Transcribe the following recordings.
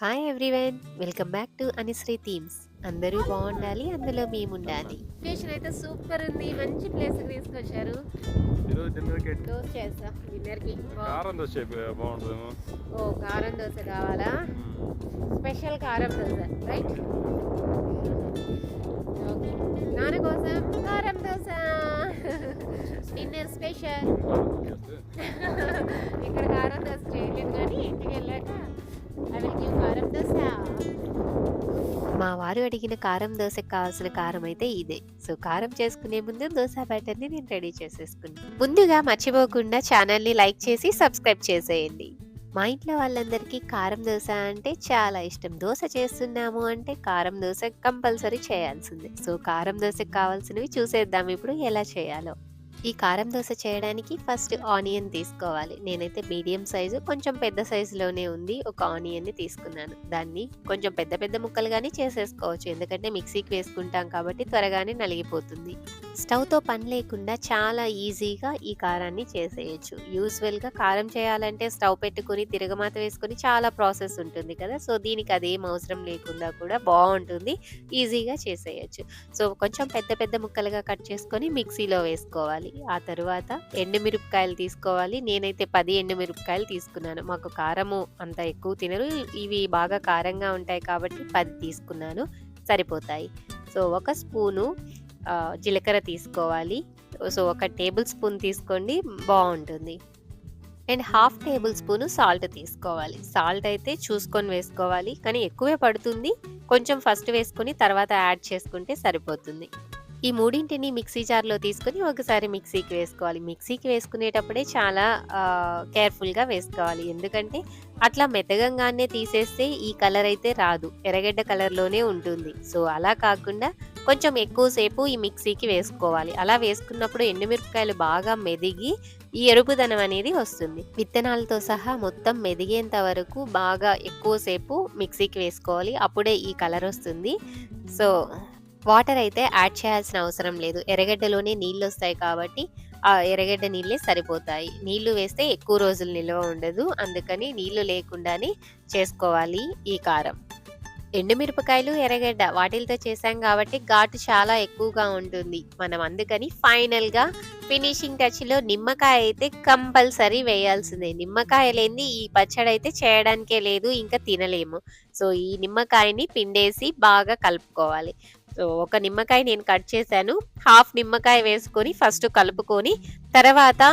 Hi everyone, welcome back to Anishree themes. అందరూ బాగుండాలి, అందులో మేముండాలి. లొకేషన్ అయితే సూపర్ ఉంది, మంచి ప్లేస్ తీసుకొచ్చారు. ఈరోజు డిన్నర్కి దోశ చేస్తా డిన్నర్కి. కారం దోశ బాగుంటుందేమో. ఓ కారం దోశ కావాలా? స్పెషల్ కారం దోశ, రైట్? ఓకే, నాన్న కోసం కారం దోశ డిన్నర్ స్పెషల్. ఇక్కడ కారం దోశ చేయలేదు, కానీ ఇంటికి వెళ్ళాక కారం దోశ. మా వారు అడిగిన కారం దోశకు కావాల్సిన కారం అయితే ఇదే. సో కారం చేసుకునే ముందు దోశ బ్యాటర్ ని నేను రెడీ చేసేసుకున్నాను. ముందుగా మర్చిపోకుండా ఛానల్ ని లైక్ చేసి సబ్స్క్రైబ్ చేసేయండి. మా ఇంట్లో వాళ్ళందరికీ కారం దోశ అంటే చాలా ఇష్టం. దోశ చేస్తున్నాము అంటే కారం దోశ కంపల్సరీ చేయాల్సిందే. సో కారం దోశకు కావాల్సినవి చూసేద్దాం ఇప్పుడు ఎలా చేయాలో. ఈ కారం దోశ చేయడానికి ఫస్ట్ ఆనియన్ తీసుకోవాలి. నేనైతే మీడియం సైజు, కొంచెం పెద్ద సైజులోనే ఉంది, ఒక ఆనియన్ని తీసుకున్నాను. దాన్ని కొంచెం పెద్ద పెద్ద ముక్కలుగానే చేసేసుకోవచ్చు, ఎందుకంటే మిక్సీకి వేసుకుంటాం కాబట్టి త్వరగానే నలిగిపోతుంది. స్టవ్తో పని లేకుండా చాలా ఈజీగా ఈ కారాన్ని చేసేయచ్చు. యూజువల్గా కారం చేయాలంటే స్టవ్ పెట్టుకుని తిరగమాత వేసుకొని చాలా ప్రాసెస్ ఉంటుంది కదా. సో దీనికి అదేం అవసరం లేకుండా కూడా బాగుంటుంది, ఈజీగా చేసేయచ్చు. సో కొంచెం పెద్ద పెద్ద ముక్కలుగా కట్ చేసుకొని మిక్సీలో వేసుకోవాలి. ఆ తర్వాత ఎండుమిరపకాయలు తీసుకోవాలి. నేనైతే 10 ఎండుమిరపకాయలు తీసుకున్నాను. మాకు కారము అంత ఎక్కువ తినరు, ఇవి బాగా కారంగా ఉంటాయి కాబట్టి 10 తీసుకున్నాను, సరిపోతాయి. సో ఒక స్పూను జీలకర్ర తీసుకోవాలి. సో ఒక టేబుల్ స్పూన్ తీసుకోండి, బాగుంటుంది. And half table spoon salt తీసుకోవాలి. సాల్ట్ అయితే చూసుకొని వేసుకోవాలి, కానీ ఎక్కువే పడుతుంది. కొంచెం ఫస్ట్ వేసుకొని తర్వాత యాడ్ చేసుకుంటే సరిపోతుంది. ఈ మూడింటిని మిక్సీ జార్లో తీసుకొని ఒకసారి మిక్సీకి వేసుకోవాలి. మిక్సీకి వేసుకునేటప్పుడే చాలా కేర్ఫుల్గా వేసుకోవాలి, ఎందుకంటే అట్లా మెత్తగంగానే తీసేస్తే ఈ కలర్ అయితే రాదు, ఎర్రగడ్డ కలర్లోనే ఉంటుంది. సో అలా కాకుండా కొంచెం ఎక్కువసేపు ఈ మిక్సీకి వేసుకోవాలి. అలా వేసుకున్నప్పుడు ఎండుమిరపకాయలు బాగా మెదిగి ఈ ఎరుపుదనం అనేది వస్తుంది. విత్తనాలతో సహా మొత్తం మెదిగేంత వరకు బాగా ఎక్కువసేపు మిక్సీకి వేసుకోవాలి, అప్పుడే ఈ కలర్ వస్తుంది. సో వాటర్ అయితే యాడ్ చేయాల్సిన అవసరం లేదు, ఎర్రగడ్డలోనే నీళ్ళు వస్తాయి కాబట్టి ఆ ఎర్రగడ్డ నీళ్ళే సరిపోతాయి. నీళ్లు వేస్తే ఎక్కువ రోజులు నిల్వ ఉండదు, అందుకని నీళ్లు లేకుండానే చేసుకోవాలి ఈ కారం. ఎండుమిరపకాయలు, ఎర్రగడ్డ వాటిలతో చేసాం కాబట్టి ఘాటు చాలా ఎక్కువగా ఉంటుంది. మనం అందుకని ఫైనల్గా ఫినిషింగ్ టచ్లో నిమ్మకాయ అయితే కంపల్సరీ వేయాల్సిందే. నిమ్మకాయ లేని ఈ పచ్చడి అయితే చేయడానికే లేదు, ఇంకా తినలేము. సో ఈ నిమ్మకాయని పిండేసి బాగా కలుపుకోవాలి. సో ఒక నిమ్మకాయ నేను కట్ చేశాను, హాఫ్ నిమ్మకాయ వేసుకొని ఫస్ట్ కలుపుకొని తర్వాత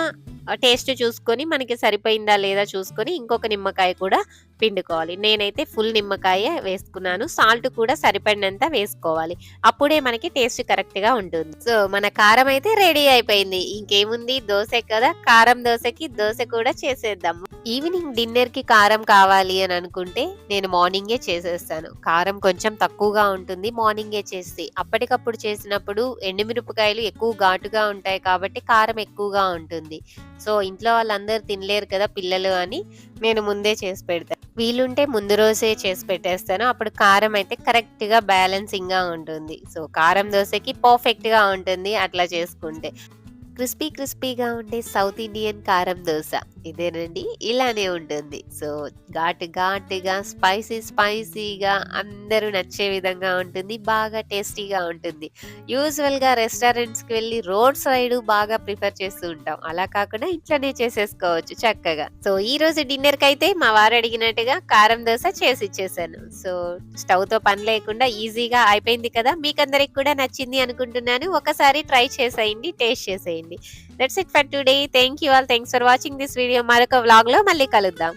టేస్ట్ చూసుకొని మనకి సరిపోయిందా లేదా చూసుకొని ఇంకొక నిమ్మకాయ కూడా పిండుకోవాలి. నేనైతే ఫుల్ నిమ్మకాయ వేసుకున్నాను. సాల్ట్ కూడా సరిపడినంత వేసుకోవాలి, అప్పుడే మనకి టేస్ట్ కరెక్ట్గా ఉంటుంది. సో మన కారం అయితే రెడీ అయిపోయింది. ఇంకేముంది, దోశ కదా, కారం దోశకి దోశ కూడా చేసేద్దాము. ఈవినింగ్ డిన్నర్కి కారం కావాలి అని అనుకుంటే నేను మార్నింగే చేసేస్తాను. కారం కొంచెం తక్కువగా ఉంటుంది మార్నింగే చేస్తే. అప్పటికప్పుడు చేసినప్పుడు ఎండుమిరపకాయలు ఎక్కువ ఘాటుగా ఉంటాయి కాబట్టి కారం ఎక్కువగా ఉంటుంది. సో ఇంట్లో వాళ్ళందరూ తినలేరు కదా పిల్లలు అని నేను ముందే చేసి పెడతాను. వీలుంటే ముందు రోజే చేసి పెట్టేస్తాను, అప్పుడు కారం అయితే కరెక్ట్గా బ్యాలెన్సింగ్గా ఉంటుంది. సో కారం దోశకి పర్ఫెక్ట్గా ఉంటుంది అట్లా చేసుకుంటే. క్రిస్పీగా ఉండే సౌత్ ఇండియన్ కారం దోశ ఇదేనండి, ఇలానే ఉంటుంది. సో ఘాటుగా స్పైసీగా అందరూ నచ్చే విధంగా ఉంటుంది, బాగా టేస్టీగా ఉంటుంది. యూజువల్గా రెస్టారెంట్స్కి వెళ్ళి రోడ్ సైడ్ బాగా ప్రిఫర్ చేస్తూ ఉంటాం, అలా కాకుండా ఇంట్లోనే చేసేసుకోవచ్చు చక్కగా. సో ఈ రోజు డిన్నర్కి అయితే మా వారు అడిగినట్టుగా కారం దోశ చేసి ఇచ్చేసాను. సో స్టవ్తో పని లేకుండా ఈజీగా అయిపోయింది కదా. మీకందరికి కూడా నచ్చింది అనుకుంటున్నాను, ఒకసారి ట్రై చేసేయండి, టేస్ట్ చేసేయండి. That's it for today. Thank you all. Thanks for watching this video. మరొక వ్లాగ్ లో మళ్ళీ కలుద్దాం.